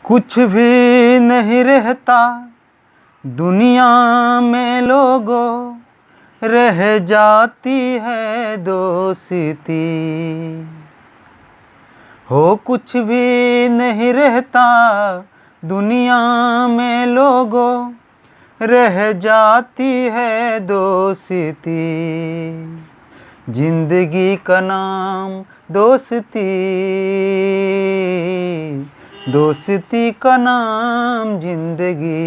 कुछ भी नहीं रहता दुनिया में लोगों, रह जाती है दोस्ती। हो कुछ भी नहीं रहता दुनिया में लोगों, रह जाती है दोस्ती। जिंदगी का नाम दोस्ती, दोस्ती का नाम जिंदगी,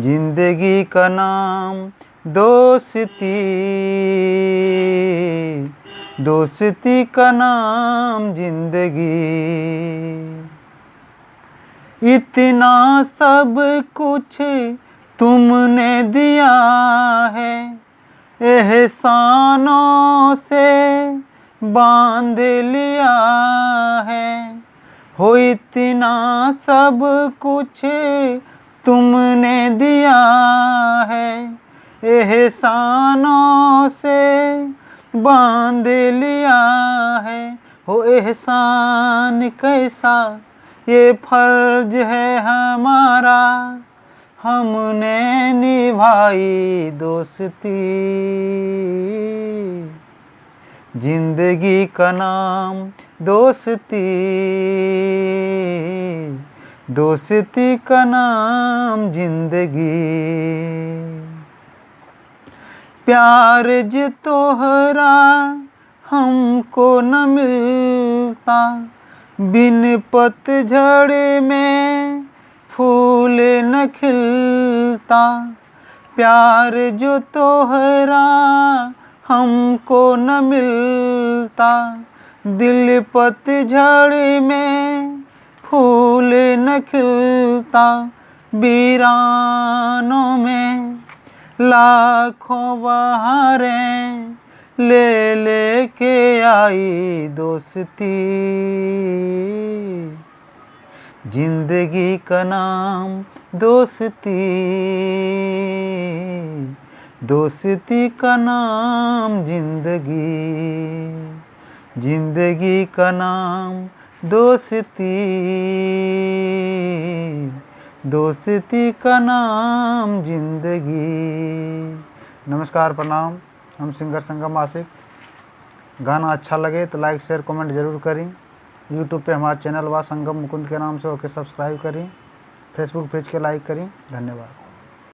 जिंदगी का नाम दोस्ती, दोस्ती का नाम जिंदगी। इतना सब कुछ तुमने दिया है, एहसानों से बांध लिया है। हो इतना सब कुछ तुमने दिया है, एहसानों से बांध लिया है। हो एहसान कैसा ये फर्ज है हमारा, हमने निभाई दोस्ती। जिंदगी का नाम दोस्ती, दोस्ती का नाम जिंदगी। प्यार जो तोहरा हमको न मिलता, बिन पतझड़ में फूल न खिलता। प्यार जो तोहरा हमको न मिलता, दिल पतझड़ में फूल न खिलता। वीरानों में लाखों बहारें ले लेके आई दोस्ती। जिंदगी का नाम दोस्ती, दोस्ती का नाम जिंदगी, जिंदगी का नाम दोस्ती, दोस्ती का नाम जिंदगी। नमस्कार, प्रणाम। हम सिंगर संगम आशिक। गाना अच्छा लगे तो लाइक शेयर कमेंट जरूर करें। यूट्यूब पे हमारा चैनल व संगम मुकुंद के नाम से होकर सब्सक्राइब करें। फेसबुक पेज के लाइक करें। धन्यवाद।